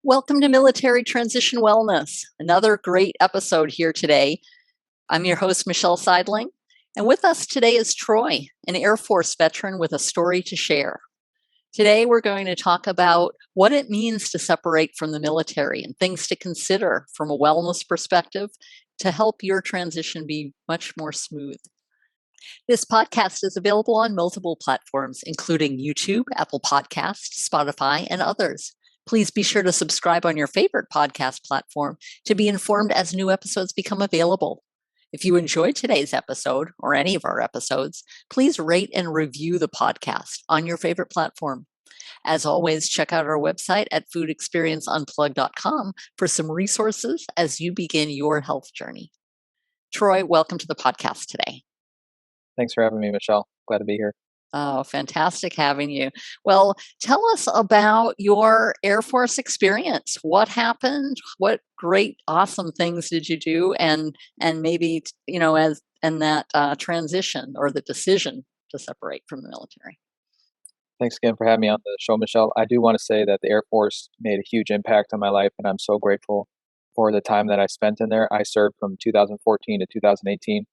Welcome to Military Transition Wellness. Another great episode here today. I'm your host, Michelle Seidling, and with us today is Troy, an Air Force veteran with a story to share. Today, we're going to talk about what it means to separate from the military and things to consider from a wellness perspective to help your transition be much more smooth. This podcast is available on multiple platforms, including YouTube, Apple Podcasts, Spotify, and others. Please be sure to subscribe on your favorite podcast platform to be informed as new episodes become available. If you enjoyed today's episode or any of our episodes, please rate and review the podcast on your favorite platform. As always, check out our website at foodexperienceunplugged.com for some resources as you begin your health journey. Troy, welcome to the podcast today. Thanks for having me, Michelle. Glad to be here. Oh, fantastic having you. Well, tell us about your Air Force experience. What happened? What great, awesome things did you do? And maybe, that transition or the decision to separate from the military. Thanks again for having me on the show, Michelle. I do want to say that the Air Force made a huge impact on my life, and I'm so grateful for the time that I spent in there. I served from 2014 to 2018.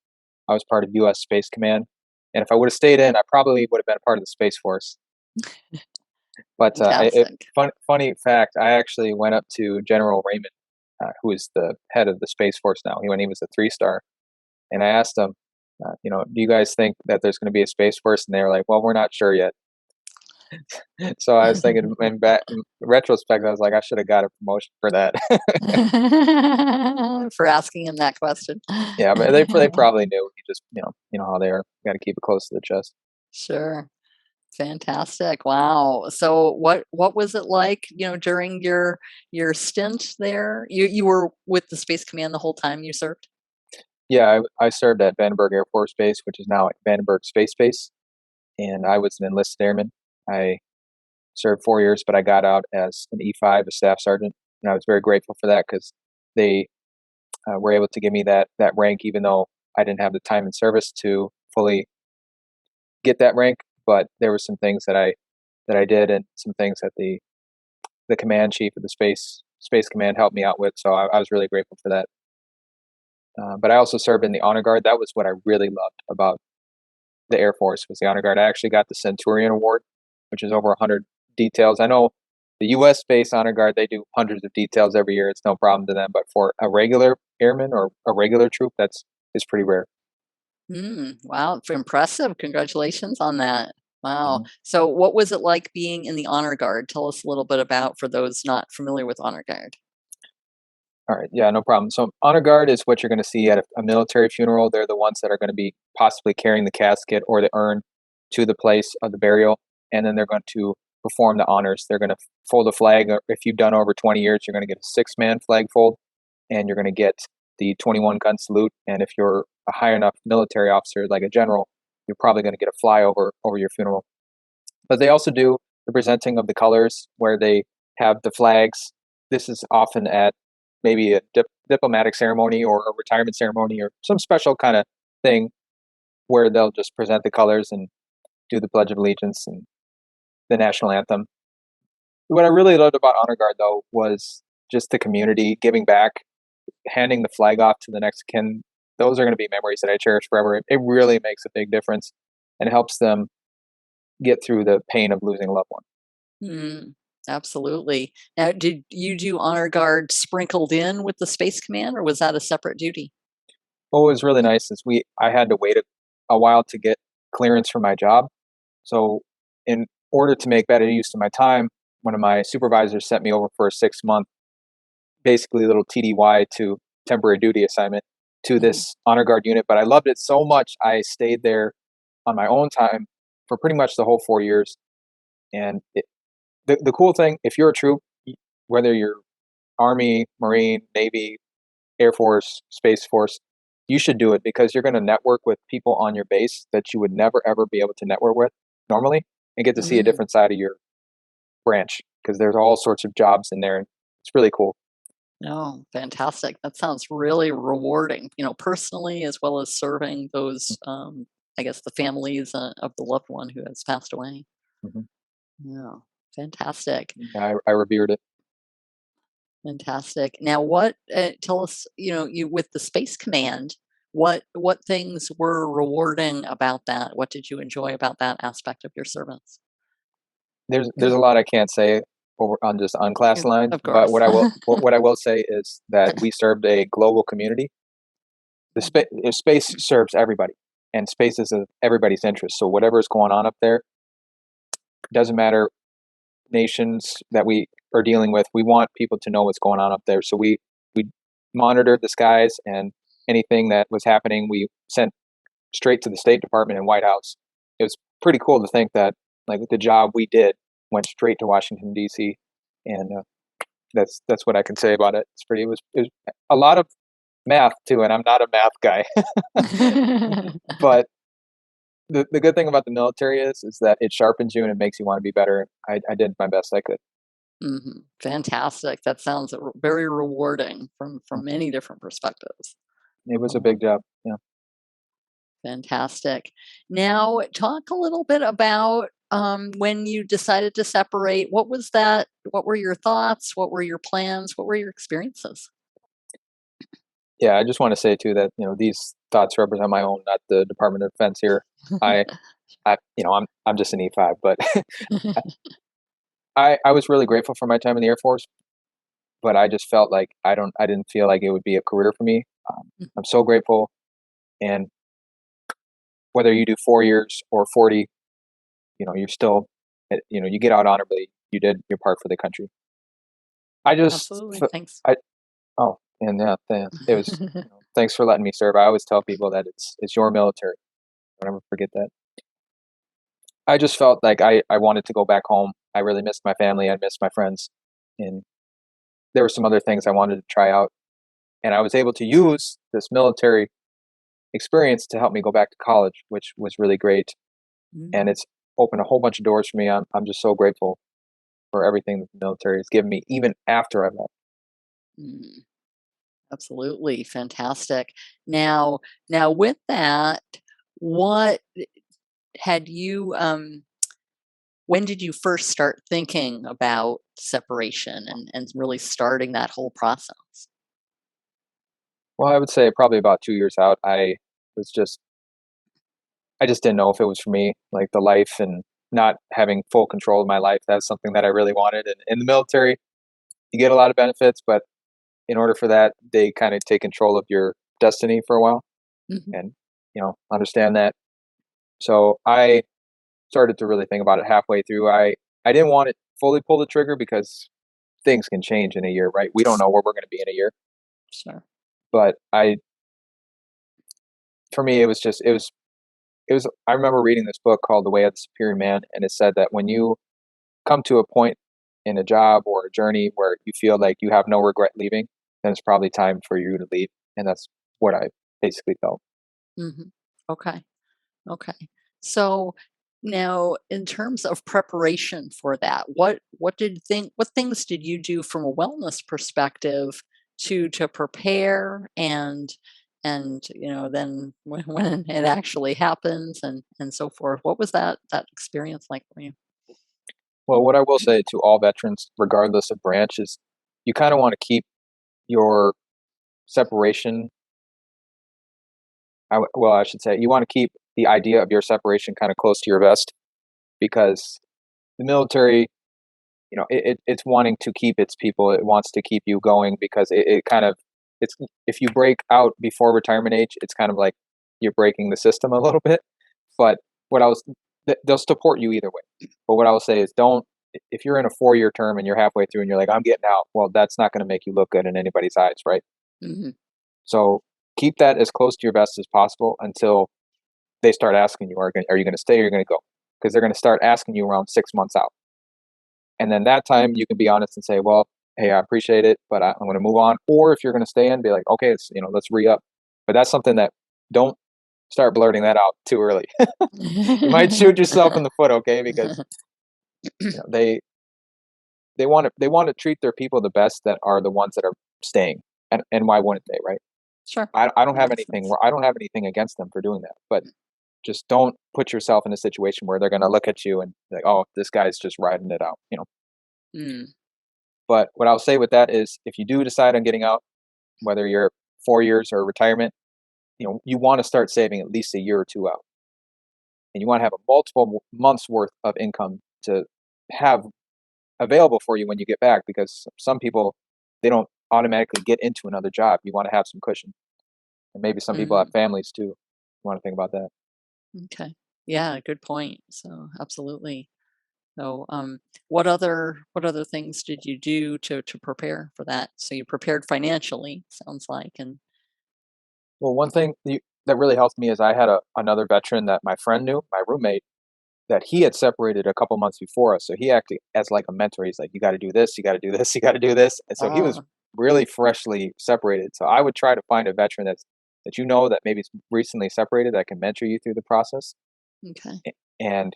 I was part of U.S. Space Command. And if I would have stayed in, I probably would have been a part of the Space Force. But funny fact, I actually went up to General Raymond, who is the head of the Space Force now, when he was a 3-star. And I asked him, do you guys think that there's going to be a Space Force? And they were like, well, we're not sure yet. So I was thinking, in retrospect, I was like, I should have got a promotion for that. For asking him that question. Yeah, but they probably knew. You just, you know how they are. Got to keep it close to the chest. Sure. Fantastic. Wow. So what was it like, during your stint there? You were with the Space Command the whole time you served? Yeah, I served at Vandenberg Air Force Base, which is now Vandenberg Space Base, and I was an enlisted airman. I served 4 years, but I got out as an E5, a staff sergeant, and I was very grateful for that because they were able to give me that rank, even though I didn't have the time in service to fully get that rank. But there were some things that I did, and some things that the command chief of the Space Command helped me out with. So I was really grateful for that. But I also served in the Honor Guard. That was what I really loved about the Air Force, was the Honor Guard. I actually got the Centurion Award, which is over 100 details. I know the U.S. Space Honor Guard, they do hundreds of details every year. It's no problem to them. But for a regular airman or a regular troop, is pretty rare. Wow, impressive. Congratulations on that. Wow. Mm-hmm. So what was it like being in the Honor Guard? Tell us a little bit about, for those not familiar with Honor Guard. All right. Yeah, no problem. So Honor Guard is what you're going to see at a military funeral. They're the ones that are going to be possibly carrying the casket or the urn to the place of the burial. And then they're going to perform the honors. They're going to fold a flag. If you've done over 20 years, you're going to get a 6-man flag fold, and you're going to get the 21-gun salute. And if you're a high enough military officer, like a general, you're probably going to get a flyover over your funeral. But they also do the presenting of the colors, where they have the flags. This is often at maybe a diplomatic ceremony or a retirement ceremony or some special kind of thing, where they'll just present the colors and do the Pledge of Allegiance and the national anthem. What I really loved about Honor Guard, though, was just the community, giving back, handing the flag off to the next of kin. Those are going to be memories that I cherish forever. It really makes a big difference and helps them get through the pain of losing a loved one. Absolutely. Now, did you do Honor Guard sprinkled in with the Space Command, or was that a separate duty? What was really nice is I had to wait a while to get clearance for my job. So in order to make better use of my time, one of my supervisors sent me over for a 6-month, basically a little TDY, to temporary duty assignment to this Honor Guard unit. But I loved it so much, I stayed there on my own time for pretty much the whole 4 years. And the cool thing, if you're a troop, whether you're Army, Marine, Navy, Air Force, Space Force, you should do it, because you're going to network with people on your base that you would never, ever be able to network with normally, and get to see a different side of your branch, because there's all sorts of jobs in there. And it's really cool. Oh, fantastic. That sounds really rewarding, personally, as well as serving those, I guess, the families of the loved one who has passed away. Mm-hmm. Yeah, fantastic. Yeah, I revered it. Fantastic. Now, what tell us, you with the Space Command, what things were rewarding about that? What did you enjoy about that aspect of your service? There's a lot I can't say over on just on class Yeah, line, of but course. what I will say is that we served a global community. Space serves everybody, and space is of everybody's interest. So whatever is going on up there doesn't matter nations that we are dealing with. We want people to know what's going on up there. So we monitored the skies, and anything that was happening, we sent straight to the State Department and White House. It was pretty cool to think that like the job we did went straight to Washington D.C. and that's what I can say about it. It was a lot of math too, and I'm not a math guy, but the good thing about the military is that it sharpens you and it makes you want to be better. I did my best I could. Fantastic. That sounds very rewarding from many different perspectives. It was a Uh, big job. Yeah. Fantastic. Now, talk a little bit about when you decided to separate. What was that? What were your thoughts? What were your plans? What were your experiences? Yeah, I just want to say too that these thoughts represent my own, not the Department of Defense here. I, I'm just an E5, but I was really grateful for my time in the Air Force, but I just felt like I didn't feel like it would be a career for me. I'm so grateful, and whether you do 4 years or 40, you're still, you get out honorably. You did your part for the country. I just, Absolutely. f- Thanks. I oh, and yeah, it was. Thanks for letting me serve. I always tell people that it's your military. Don't ever forget that. I just felt like I wanted to go back home. I really missed my family. I missed my friends, and there were some other things I wanted to try out. And I was able to use this military experience to help me go back to college, which was really great. And Mm, it's opened a whole bunch of doors for me. I'm just so grateful for everything that the military has given me, even after I left. mm, Absolutely. Fantastic. Now, with that, what had you when did you first start thinking about separation and really starting that whole process? Well, I would say probably about 2 years out, was just I just didn't know if it was for me, like the life and not having full control of my life. That's something that I really wanted. And in the military, you get a lot of benefits, but in order for that, they kind of take control of your destiny for a while Mhm. and, understand that. So I started to really think about it halfway through. I didn't want to fully pull the trigger because things can change in a year, right? We don't know where we're going to be in a year. Sure. But for me, I remember reading this book called The Way of the Superior Man, and it said that when you come to a point in a job or a journey where you feel like you have no regret leaving, then it's probably time for you to leave. And that's what I basically felt. Mhm. Okay. Okay. So now in terms of preparation for that, what things did you do from a wellness perspective to prepare and then when it actually happens and so forth? What was that experience like for you? Well, what I will say to all veterans, regardless of branch, is you kind of want to keep your separation. Well, I should say you want to keep the idea of your separation kind of close to your vest because the military, it's wanting to keep its people. It wants to keep you going because it kind of it's if you break out before retirement age, it's kind of like you're breaking the system a little bit. But what I was they'll support you either way. But what I will say is don't if you're in a 4 year term and you're halfway through and you're like I'm getting out, well that's not going to make you look good in anybody's eyes, right? Mhm. So keep that as close to your vest as possible until they start asking you, are you going to stay or are you going to go? Because they're going to start asking you around 6 months out. And then that time you can be honest and say, well, hey, I appreciate it, but I'm going to move on. Or if you're going to stay in, be like, okay, let's re up. But that's something that don't start blurting that out too early. You might shoot yourself in the foot, okay? Because you know, they want to treat their people the best that are the ones that are staying. And why wouldn't they, right? Sure. I don't That have makes anything sense. I don't have anything against them for doing that. But just don't put yourself in a situation where they're going to look at you and be like, oh, this guy's just riding it out. Mm. But what I'll say with that is if you do decide on getting out, whether you're 4 years or retirement, you want to start saving at least a year or two out. And you want to have a multiple months worth of income to have available for you when you get back, because some people, they don't automatically get into another job. You want to have some cushion. And maybe some people have Mhm. families too. You want to think about that. Okay. Yeah, good point. So, absolutely. So, what other things did you do to prepare for that? So you prepared financially, sounds like, and Well, one thing that really helped me is I had another veteran that my friend knew, my roommate, that he had separated a couple months before us. So he acted as like a mentor. He's like, you got to do this, you got to do this, you got to do this. And so he was oh, really freshly separated. So I would try to find a veteran that maybe is recently separated that can mentor you through the process. okay, And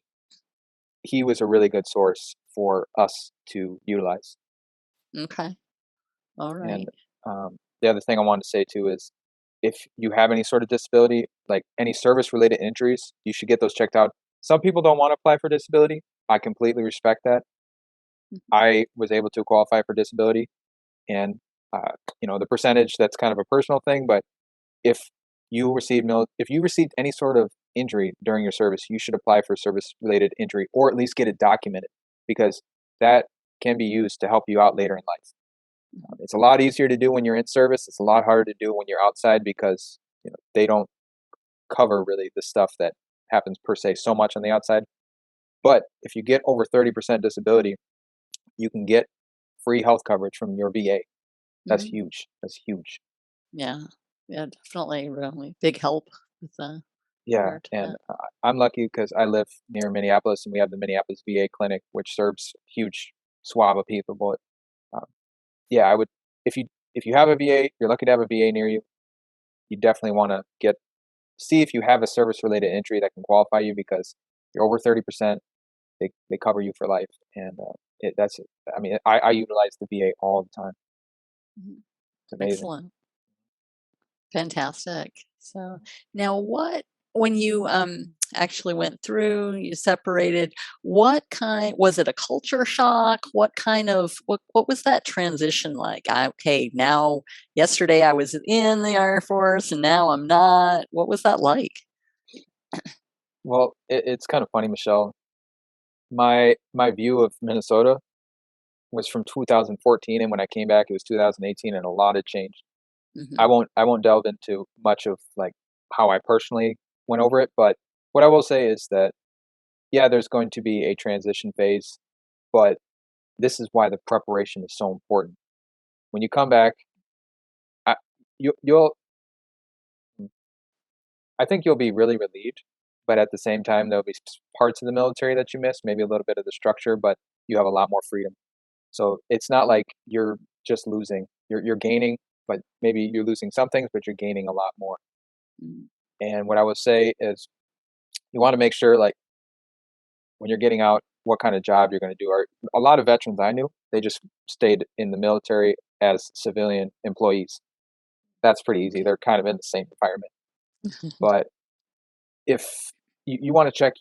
he was a really good source for us to utilize. okay, all And right. the other thing I wanted to say too is if you have any sort of disability, like any service related injuries, you should get those checked out. Some people don't want to apply for disability. I completely respect that. Mhm, I was able to qualify for disability, and the percentage, that's kind of a personal thing. But if if you received any sort of injury during your service, you should apply for service related injury, or at least get it documented, because that can be used to help you out later in life. mhm, It's a lot easier to do when you're in service. It's a lot harder to do when you're outside, because they don't cover really the stuff that happens per se so much on the outside. But if you get over 30% disability, you can get free health coverage from your VA. That's mhm. huge. That's huge. Yeah, yeah, definitely, really big help with Yeah, regard to and that. I'm lucky because I live near Minneapolis, and we have the Minneapolis VA clinic, which serves huge swath of people. But um, yeah, I would if you have a VA, you're lucky to have a VA near you. You definitely want to see if you have a service related injury that can qualify you, because you're over 30%. They cover you for life, and that's it. I mean, I utilize the VA all the time. Mhm. It's amazing. Excellent. Fantastic. So now when you actually went through, you separated, what kind was it, a culture shock? What was that transition like? Okay, now yesterday I was in the Air Force and now I'm not. What was that like? Well, it's kind of funny, Michelle. My view of Minnesota was from 2014, and when I came back, it was 2018, and a lot had changed. Hmm. I won't delve into much of like how I personally went over it, but what I will say is that yeah, there's going to be a transition phase, but this is why the preparation is so important. When you come back, I, you'll I think you'll be really relieved, but at the same time, there'll be parts of the military that you miss, maybe a little bit of the structure, but you have a lot more freedom. So it's not like you're just losing. You're gaining, but maybe you're losing some things, but you're gaining a lot more. And what I would say is you want to make sure, like, when you're getting out, what kind of job you're going to do. Or a lot of veterans I knew, they just stayed in the military as civilian employees. That's pretty easy. They're kind of in the same environment. But if you want to check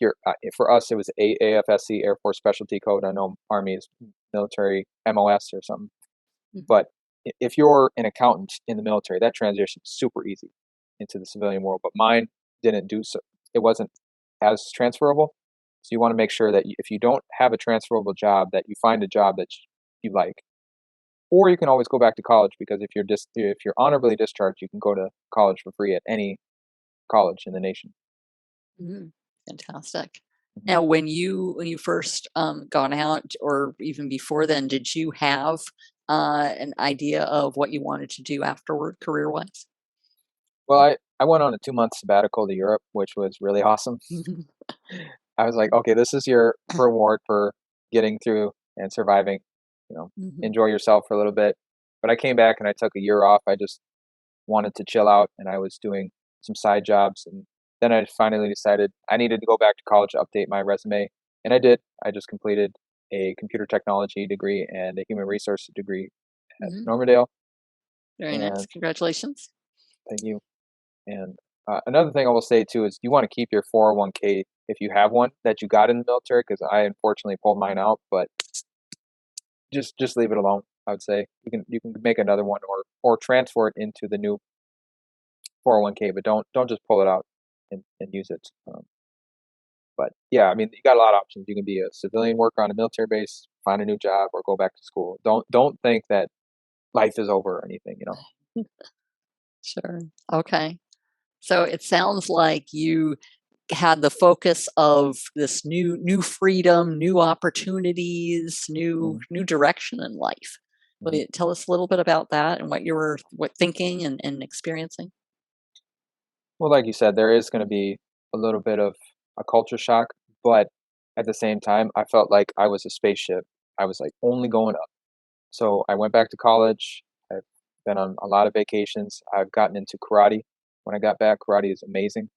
for us, it was AFSC, Air Force Specialty Code. I know Army is military MOS or something. Mhm. But if you're an accountant in the military, that transition is super easy into the civilian world. But mine didn't do so. It wasn't as transferable. So you want to make sure that if you don't have a transferable job, that you find a job that you like. Or you can always go back to college, because if you're honorably discharged, you can go to college for free at any college in the nation. Mhm. Fantastic. Mhm. Now, when you first got out, or even before then, did you have an idea of what you wanted to do afterward, career wise? Well, I went on a 2 month sabbatical to Europe, which was really awesome. I was like, okay, this is your reward for getting through and surviving. You know, Hmm. enjoy yourself for a little bit. But I came back and I took a year off. I just wanted to chill out, and I was doing some side jobs. And then I finally decided I needed to go back to college to update my resume. And I did. I just completed a computer technology degree and a human resources degree at Hmm. Normandale. Very nice. And Congratulations. thank you. And another thing I will say too is you want to keep your 401k if you have one that you got in the military, because I unfortunately pulled mine out, but just leave it alone. I would say you can make another one or transfer it into the new 401k, but don't just pull it out and use it. But yeah, I mean, you got a lot of options. You can be a civilian worker on a military base, find a new job, or go back to school. Don't think that life is over or anything. Sure. Okay. So it sounds like you had the focus of this new freedom, new opportunities, Mhm, new direction in life. Will mhm. you tell us a little bit about that and what you were thinking and experiencing? Well, like you said, there is going to be a little bit of a culture shock, but at the same time, I felt like I was a spaceship. I was like only going up. So I went back to college. I've been on a lot of vacations. I've gotten into karate. When I got back, karate is amazing,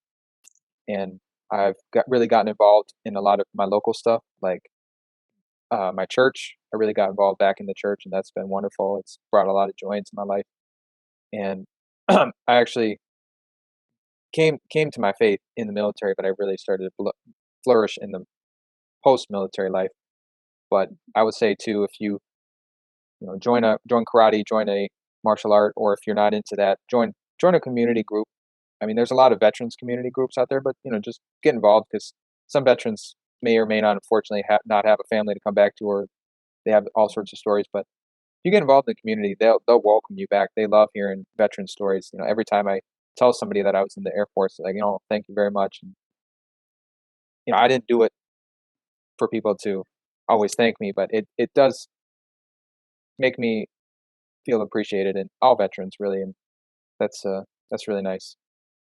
and I've really gotten involved in a lot of my local stuff, like my church. I really got involved back in the church, and that's been wonderful. It's brought a lot of joy into my life, and I actually came to my faith in the military, but I really started to flourish in the post-military life. But I would say too, if join karate, join a martial art, or if you're not into that, join a community group. I mean, there's a lot of veterans community groups out there, but just get involved because some veterans may or may not, unfortunately, not have a family to come back to, or they have all sorts of stories. But if you get involved in the community, they'll welcome you back. They love hearing veteran stories. Every time I tell somebody that I was in the Air Force, like, thank you very much. And I didn't do it for people to always thank me, but it does make me feel appreciated, and all veterans really, and that's really nice.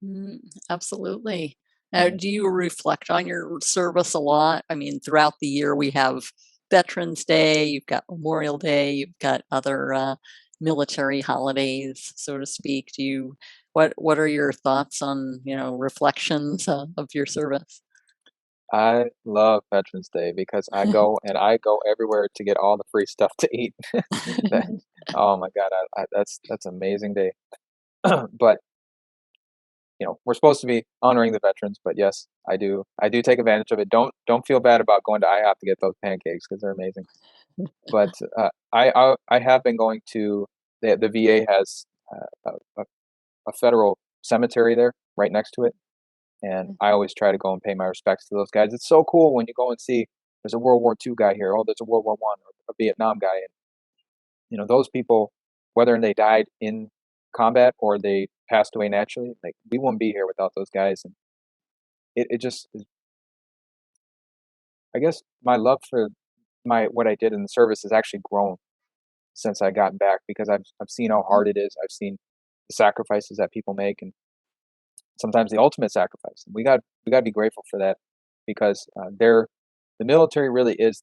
Mm, absolutely. Now, Mhm, do you reflect on your service a lot? I mean, throughout the year, we have Veterans Day, you've got Memorial Day, you've got other military holidays, so to speak. What are your thoughts on, reflections of your service? I love Veterans Day because I go everywhere to get all the free stuff to eat. That oh my god, that's amazing day. But, we're supposed to be honoring the veterans, but yes, I do take advantage of it. Don't feel bad about going to IHOP to get those pancakes because 'cause they're amazing. But, I have been going to the VA has, a federal cemetery there right next to it, and I always try to go and pay my respects to those guys. It's so cool when you go and see there's a World War II guy here, oh, there's a World War One or a Vietnam guy, and those people, whether they died in combat or they passed away naturally, like we wouldn't be here without those guys, and it just, I guess, my love for my what I did in the service has actually grown since I got back because I've seen how hard it is. I've seen the sacrifices that people make, and sometimes the ultimate sacrifice. We got to be grateful for that because the military really is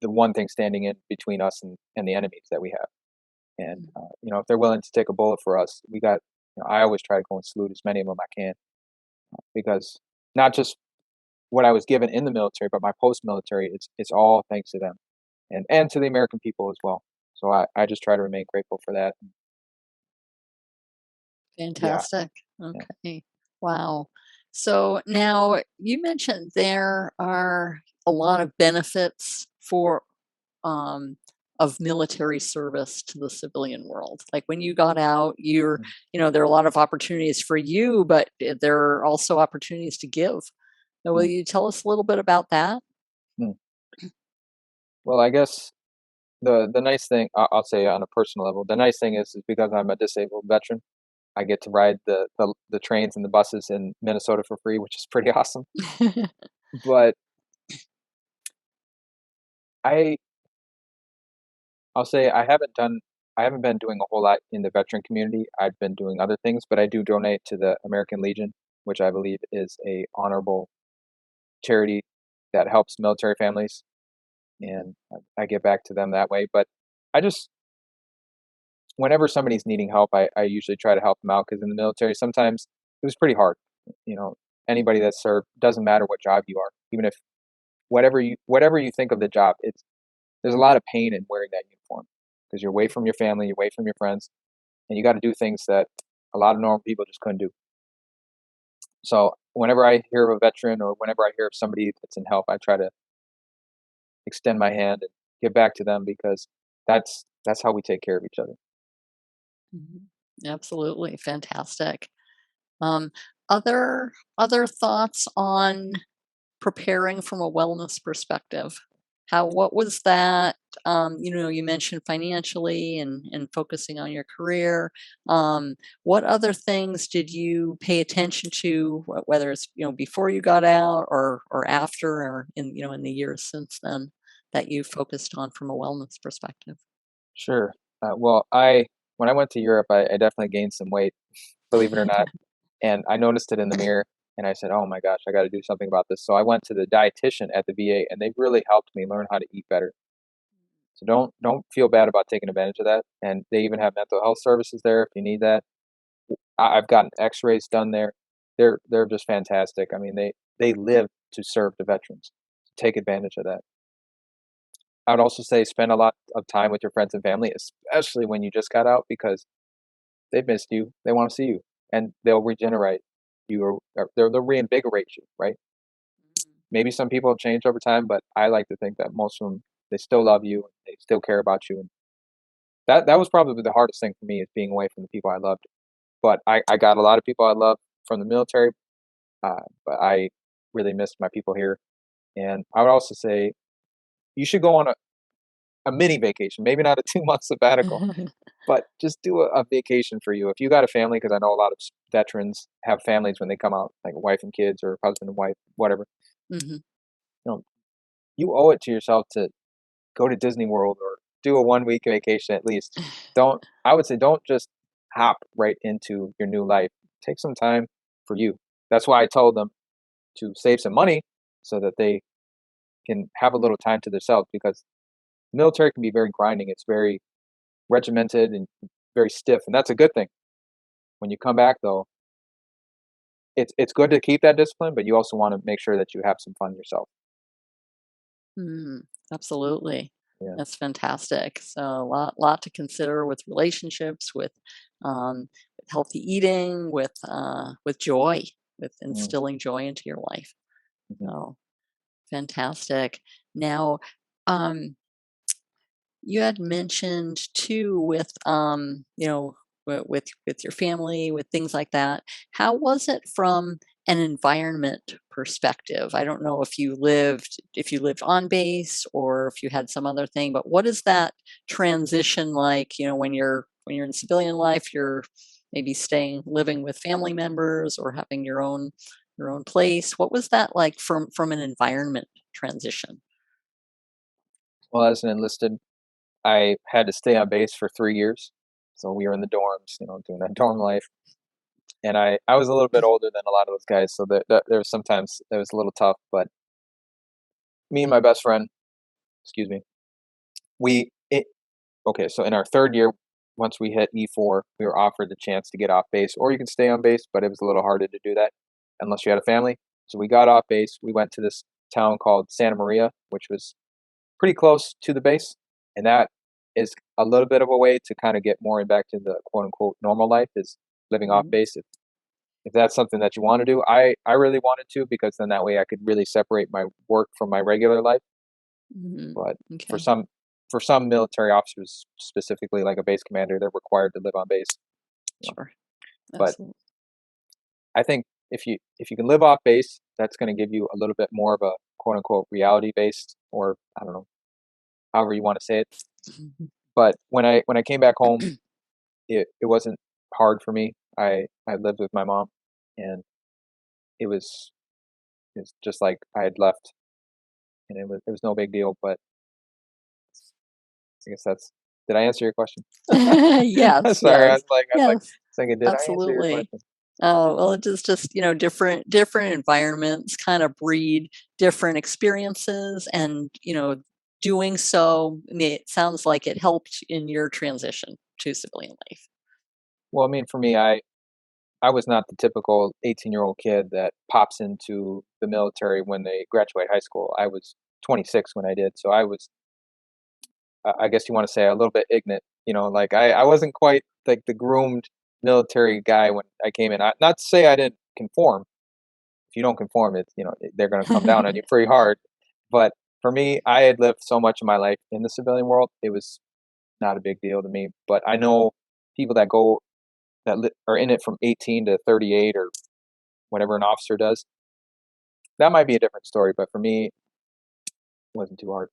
the one thing standing in between us and the enemies that we have. And if they're willing to take a bullet for us, we got. I always try to go and salute as many of them I can because not just what I was given in the military, but my post-military, it's all thanks to them and to the American people as well. So I just try to remain grateful for that. Yeah, Fantastic. yeah. Okay. Wow. So now you mentioned there are a lot of benefits for um, of military service to the civilian world. Like when you got out, Mm, there are a lot of opportunities for you, but there are also opportunities to give. Now, will mm, you tell us a little bit about that? mm. Well, I guess the nice thing I'll say on a personal level, the nice thing is because I'm a disabled veteran, I get to ride the trains and the buses in Minnesota for free, which is pretty awesome. But I I'll say I haven't been doing a whole lot in the veteran community. I've been doing other things, but I do donate to the American Legion, which I believe is a honorable charity that helps military families, and I give back to them that way. But I just whenever somebody's needing help, I usually try to help them out because in the military sometimes it was pretty hard. You know, Anybody that served doesn't matter what job you are, even if whatever you think of the job, there's a lot of pain in wearing that uniform because you're away from your family, you're away from your friends, and you got to do things that a lot of normal people just couldn't do. So whenever I hear of a veteran or whenever I hear of somebody that's in help, I try to extend my hand and give back to them because that's that's how we take care of each other. Mhm. Absolutely. Fantastic. Um, other thoughts on preparing from a wellness perspective? What was that? You mentioned financially and focusing on your career. What other things did you pay attention to, whether it's, before you got out or after or in the years since then that you focused on from a wellness perspective? Sure. Well, I when I went to Europe, I definitely gained some weight, believe it or not, and I noticed it in the mirror, and I said, "Oh my gosh, I got to do something about this." So I went to the dietitian at the VA, and they really helped me learn how to eat better. So don't feel bad about taking advantage of that. And they even have mental health services there if you need that. I've gotten X-rays done there. They're just fantastic. I mean, they live to serve the veterans. Take advantage of that. I would also say spend a lot of time with your friends and family, especially when you just got out, because they've missed you. They want to see you, and they'll regenerate you, or they'll reinvigorate you. Right? Maybe some people change over time, but I like to think that most of them, they still love you. They still care about you, and that was probably the hardest thing for me, is being away from the people I loved. But I got a lot of people I love from the military, but I really missed my people here. And I would also say you should go on a mini vacation, maybe not a 2 month sabbatical, but just do a vacation for you. If you got a family, because I know a lot of veterans have families when they come out, like a wife and kids or husband and wife, whatever. Hmm. You know, you owe it to yourself to go to Disney World or do a 1 week vacation at least. I would say don't just hop right into your new life. Take some time for you. That's why I told them to save some money so that they can have a little time to themselves, because military can be very grinding. It's very regimented and very stiff, and that's a good thing. When you come back though, it's good to keep that discipline, but you also want to make sure that you have some fun yourself. Mm, absolutely. Yeah. That's fantastic. So a lot to consider with relationships, with healthy eating, with joy, with Mm, instilling joy into your life. mhm. So fantastic. Now, um, you had mentioned too with your family, with things like that. How was it from an environment perspective? I don't know if you lived on base or if you had some other thing, but what is that transition like, when you're in civilian life, you're maybe living with family members or having your own place. What was that like from an environment transition? Well, as an enlisted, I had to stay on base for 3 years, so we were in the dorms, doing that dorm life. And I was a little bit older than a lot of those guys, so that there was sometimes it was a little tough. But me and my best friend, excuse me, we it, okay. So in our third year, once we hit E4, we were offered the chance to get off base, or you can stay on base, but it was a little harder to do that unless you had a family. So we got off base. We went to this town called Santa Maria, which was pretty close to the base, and that is a little bit of a way to kind of get more back to the quote unquote normal life, is living off Mhm, base. If that's something that you want to do, I really wanted to, because then that way I could really separate my work from my regular life. mhm. But for Okay, some for some military officers, specifically like a base commander, they're required to live on base. You know. sure. But Absolutely. I think if you can live off base, that's going to give you a little bit more of a quote unquote reality based, or I don't know, however you want to say it. But when I came back home, it wasn't hard for me. I lived with my mom, and it was it's just like I had left, and it was no big deal. But I guess that's did I answer your question? Yes, Sorry, yes, I was like yes, thinking, did I answer your absolutely. question? Oh, well, it just, different environments kind of breed different experiences and, doing so, I mean, it sounds like it helped in your transition to civilian life. Well, I mean, for me, I was not the typical 18-year-old kid that pops into the military when they graduate high school. I was 26 when I did, so I was, I guess you want to say, a little bit ignorant. Like I wasn't quite like the groomed military guy when I came in. Not to say I didn't conform. If you don't conform, they're going to come down on you pretty hard. But for me, I had lived so much of my life in the civilian world. It was not a big deal to me. But I know people that are in it from 18 to 38 or whatever an officer does. That might be a different story, but for me, it wasn't too hard.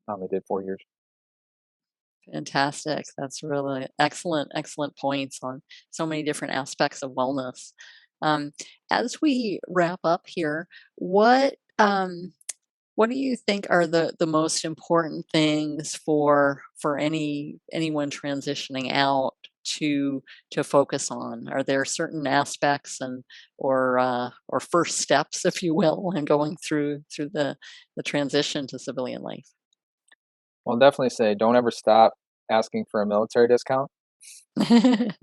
I only did 4 years. Fantastic. That's really excellent, excellent points on so many different aspects of wellness. Um, as we wrap up here, what do you think are the most important things for anyone transitioning out to to focus on? Are there certain aspects and or first steps, if you will, in going through the transition to civilian life? I'll definitely say don't ever stop asking for a military discount. It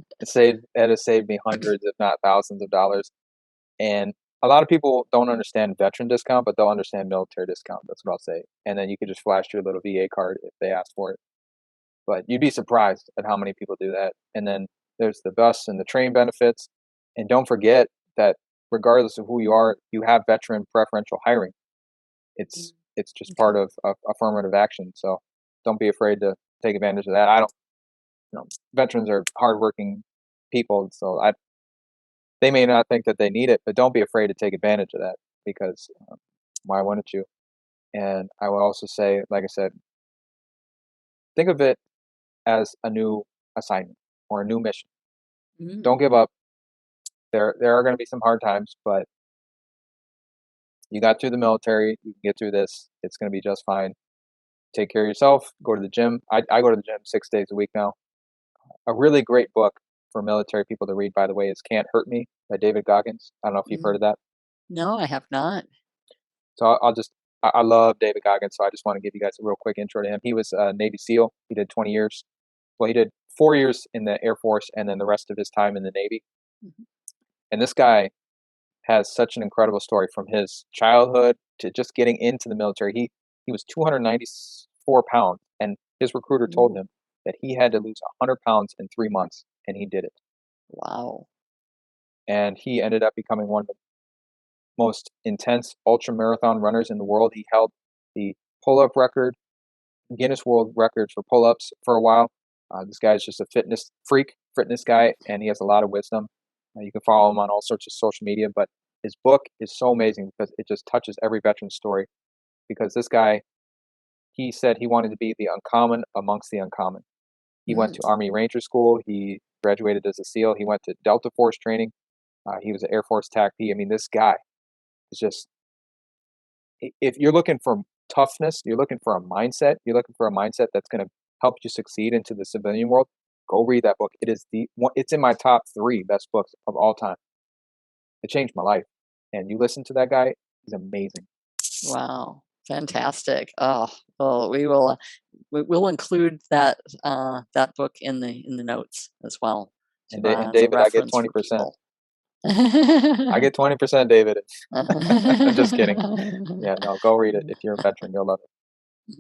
has saved me hundreds, if not thousands of dollars. And a lot of people don't understand veteran discount, but they'll understand military discount. That's what I'll say. And then you could just flash your little VA card if they ask for it. But you'd be surprised at how many people do that. And then there's the bus and the train benefits. And don't forget that regardless of who you are, you have veteran preferential hiring. Mm, It's just okay. part of affirmative action. So don't be afraid to take advantage of that. I don't, veterans are hardworking people, so they may not think that they need it, but don't be afraid to take advantage of that because why wouldn't you? And I will also say, like I said, think of it as a new assignment or a new mission. Mm, Don't give up. There are going to be some hard times, but you got through the military. You can get through this. It's going to be just fine. Take care of yourself. Go to the gym. I go to the gym 6 days a week now. A really great book for military people to read, by the way, is "Can't Hurt Me" by David Goggins. I don't know if you've heard mm. of that. No, I have not. So I'll just I love David Goggins, so I just want to give you guys a real quick intro to him. He was a Navy SEAL. He did 20 years. Well, he did 4 years in the Air Force, and then the rest of his time in the Navy. Mhm. And this guy has such an incredible story from his childhood to just getting into the military. He was 294 pounds, and his recruiter told Mm, him that he had to lose 100 pounds in 3 months, and he did it. wow. And he ended up becoming one of the most intense ultra marathon runners in the world. He held the pull up record, Guinness World Records for pull ups for a while. This guy is just a fitness freak, fitness guy, and he has a lot of wisdom. You can follow him on all sorts of social media, but his book is so amazing because it just touches every veteran story. Because this guy, he said he wanted to be the uncommon amongst the uncommon. He went Mm, to Army Ranger School. He graduated as a SEAL. He went to Delta Force training. He was an Air Force TAC-P. I mean, this guy is just if you're looking for toughness, you're looking for a mindset, you're looking for a mindset that's going to help you succeed into the civilian world, go read that book. It is the one, it's in my top 3 best books of all time. It changed my life. And you listen to that guy, he's amazing. wow. Fantastic. Oh, well, we'll include that book in the notes as well And as a David, I get reference for 20%. people. I get 20%, David. I'm just kidding. Yeah, no, go read it. If you're a veteran, you'll love it.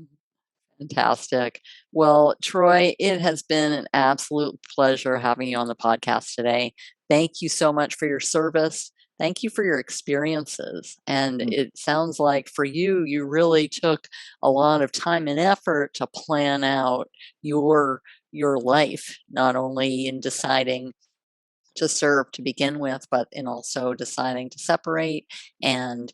Fantastic. Well, Troy, it has been an absolute pleasure having you on the podcast today. Thank you so much for your service. Thank you for your experiences. And Mm. it sounds like for you, you really took a lot of time and effort to plan out your your life, not only in deciding to serve to begin with, but in also deciding to separate and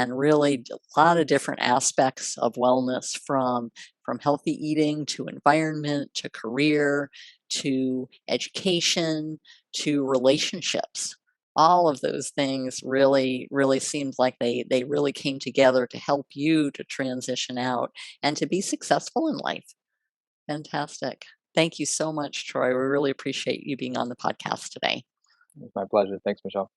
really a lot of different aspects of wellness from healthy eating to environment to career to education to relationships. All of those things really seemed like they really came together to help you to transition out and to be successful in life. Fantastic. Thank you so much, Troy. We really appreciate you being on the podcast today. It's my pleasure. Thanks, Michelle.